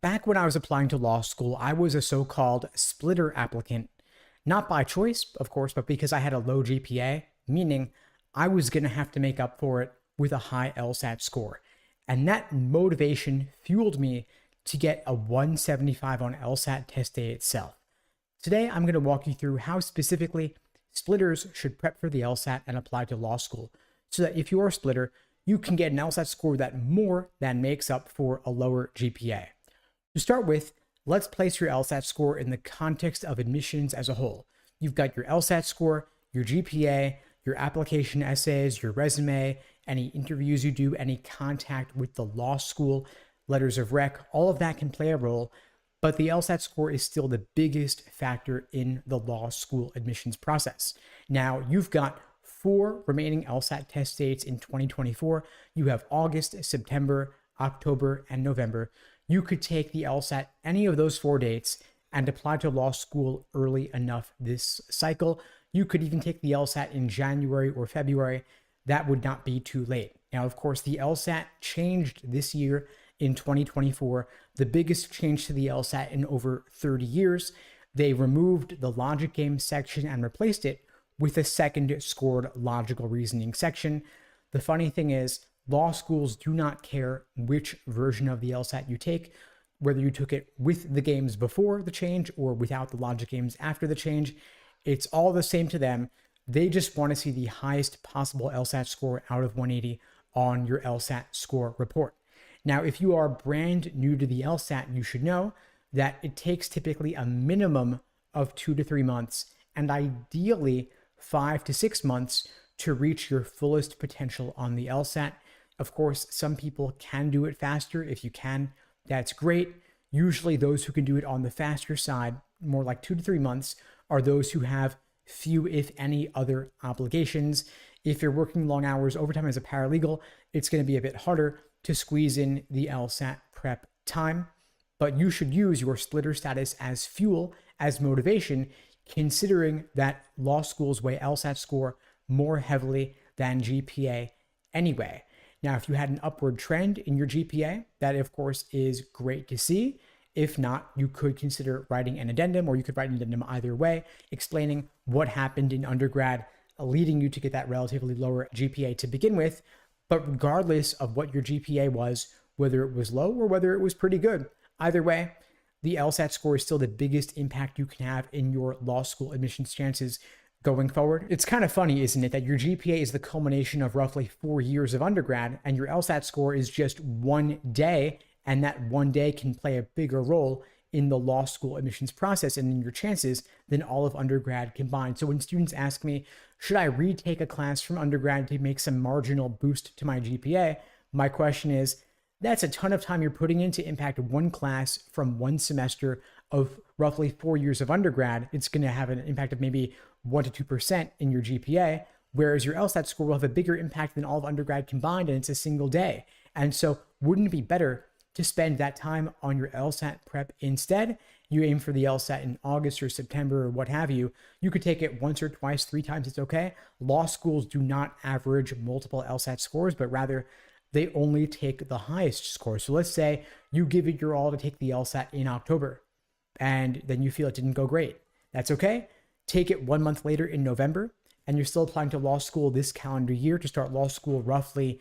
Back when I was applying to law school, I was a so-called splitter applicant, not by choice, of course, but because I had a low GPA, meaning I was going to have to make up for it with a high LSAT score. And that motivation fueled me to get a 175 on LSAT test day itself. Today, I'm going to walk you through how specifically splitters should prep for the LSAT and apply to law school, so that if you're a splitter, you can get an LSAT score that more than makes up for a lower GPA. To start with, let's place your LSAT score in the context of admissions as a whole. You've got your LSAT score, your GPA, your application essays, your resume, any interviews you do, any contact with the law school, letters of rec, all of that can play a role, but the LSAT score is still the biggest factor in the law school admissions process. Now, you've got 4 remaining LSAT test dates in 2024. You have August, September, October, and November. You could take the LSAT any of those 4 dates and apply to law school early enough this cycle. You could even take the LSAT in January or February. That would not be too late. Now, of course, the LSAT changed this year in 2024, the biggest change to the LSAT in over 30 years. They removed the logic game section and replaced it with a second scored logical reasoning section. The funny thing is, law schools do not care which version of the LSAT you take, whether you took it with the games before the change or without the logic games after the change. It's all the same to them. They just want to see the highest possible LSAT score out of 180 on your LSAT score report. Now, if you are brand new to the LSAT, you should know that it takes typically a minimum of 2 to 3 months and ideally 5 to 6 months to reach your fullest potential on the LSAT. Of course, some people can do it faster. If you can, that's great. Usually those who can do it on the faster side, more like 2 to 3 months, are those who have few, if any, other obligations. If you're working long hours overtime as a paralegal, it's going to be a bit harder to squeeze in the LSAT prep time, but you should use your splitter status as fuel, as motivation, considering that law schools weigh LSAT score more heavily than GPA anyway. Now, if you had an upward trend in your GPA, that of course is great to see. If not, you could consider writing an addendum, or you could write an addendum either way, explaining what happened in undergrad, leading you to get that relatively lower GPA to begin with. But regardless of what your GPA was, whether it was low or whether it was pretty good, either way, the LSAT score is still the biggest impact you can have in your law school admissions chances going forward. It's kind of funny, isn't it, that your GPA is the culmination of roughly 4 years of undergrad, and your LSAT score is just 1 day, and that 1 day can play a bigger role in the law school admissions process and in your chances than all of undergrad combined. So when students ask me, should I retake a class from undergrad to make some marginal boost to my GPA? My question is, that's a ton of time you're putting in to impact one class from one semester of roughly 4 years of undergrad. It's going to have an impact of maybe 1 to 2% in your GPA, whereas your LSAT score will have a bigger impact than all of undergrad combined, and it's a single day. And so wouldn't it be better to spend that time on your LSAT prep instead? You aim for the LSAT in August or September or what have you. You could take it once or twice, 3 times, it's okay. Law schools do not average multiple LSAT scores, but rather they only take the highest score. So let's say you give it your all to take the LSAT in October, and then you feel it didn't go great. That's okay. Take it 1 month later in November, and you're still applying to law school this calendar year to start law school roughly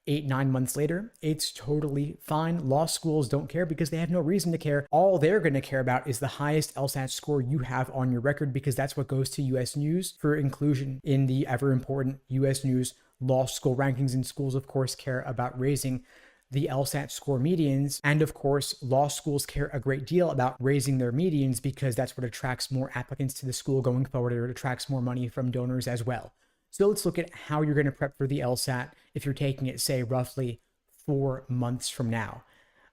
8-9 months later. It's totally fine. Law schools don't care because they have no reason to care. All they're going to care about is the highest LSAT score you have on your record, because that's what goes to US News for inclusion in the ever important US News law school rankings. And schools, of course, care about raising the LSAT score medians. And of course, law schools care a great deal about raising their medians because that's what attracts more applicants to the school going forward, or it attracts more money from donors as well. So let's look at how you're going to prep for the LSAT if you're taking it, say, roughly 4 months from now.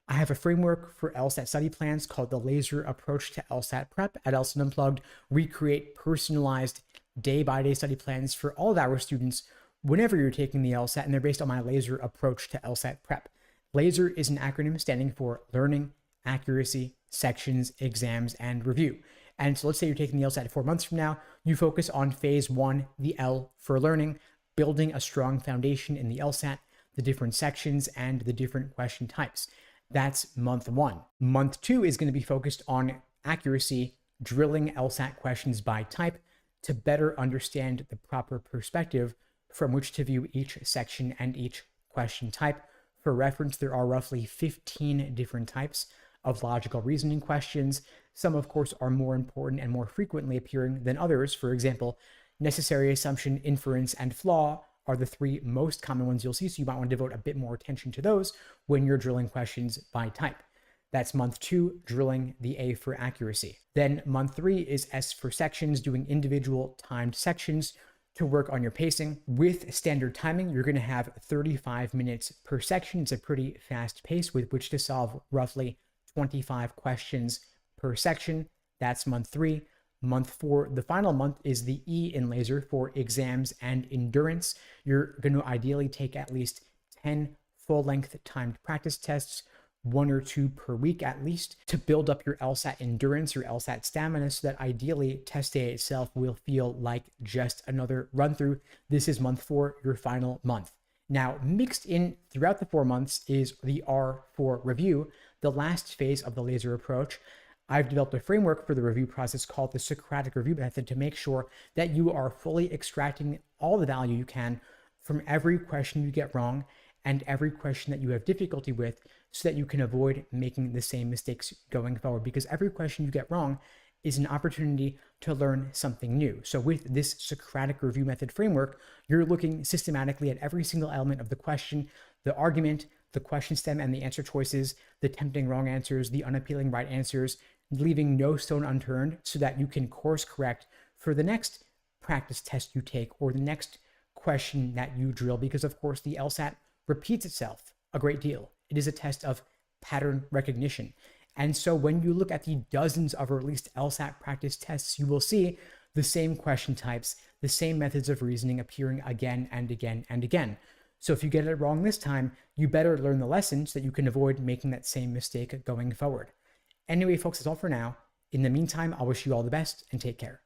I have a framework for LSAT study plans called the Laser Approach to LSAT Prep at LSAT Unplugged. We create personalized day-by-day study plans for all of our students whenever you're taking the LSAT, and they're based on my Laser Approach to LSAT Prep. LASER is an acronym standing for Learning, Accuracy, Sections, Exams, and Review. And so let's say you're taking the LSAT 4 months from now, you focus on phase 1, the L for learning, building a strong foundation in the LSAT, the different sections, and the different question types. That's month one. Month two is going to be focused on accuracy, drilling LSAT questions by type to better understand the proper perspective from which to view each section and each question type. For reference, there are roughly 15 different types of logical reasoning questions. Some, of course, are more important and more frequently appearing than others. For example, necessary assumption, inference, and flaw are the three most common ones you'll see, so you might want to devote a bit more attention to those when you're drilling questions by type. That's month two, drilling the A for accuracy. Then month three is S for sections, doing individual timed sections to work on your pacing. With standard timing, you're going to have 35 minutes per section. It's a pretty fast pace with which to solve roughly 25 questions per section. That's month three. Month four, the final month, is the E in laser for exams and endurance. You're going to ideally take at least 10 full-length timed practice tests, 1 or 2 per week at least, to build up your LSAT endurance, your LSAT stamina, so that ideally test day itself will feel like just another run through. This is month four, your final month. Now, mixed in throughout the 4 months is the R for review, the last phase of the laser approach. I've developed a framework for the review process called the Socratic review method to make sure that you are fully extracting all the value you can from every question you get wrong and every question that you have difficulty with, so that you can avoid making the same mistakes going forward, because every question you get wrong is an opportunity to learn something new. So with this Socratic review method framework, you're looking systematically at every single element of the question, the argument, the question stem and the answer choices, the tempting wrong answers, the unappealing right answers, leaving no stone unturned, so that you can course correct for the next practice test you take or the next question that you drill, because of course the LSAT repeats itself a great deal. It is a test of pattern recognition. And so when you look at the dozens of released LSAT practice tests, you will see the same question types, the same methods of reasoning appearing again and again and again. So if you get it wrong this time, you better learn the lesson so that you can avoid making that same mistake going forward. Anyway, folks, that's all for now. In the meantime, I'll wish you all the best and take care.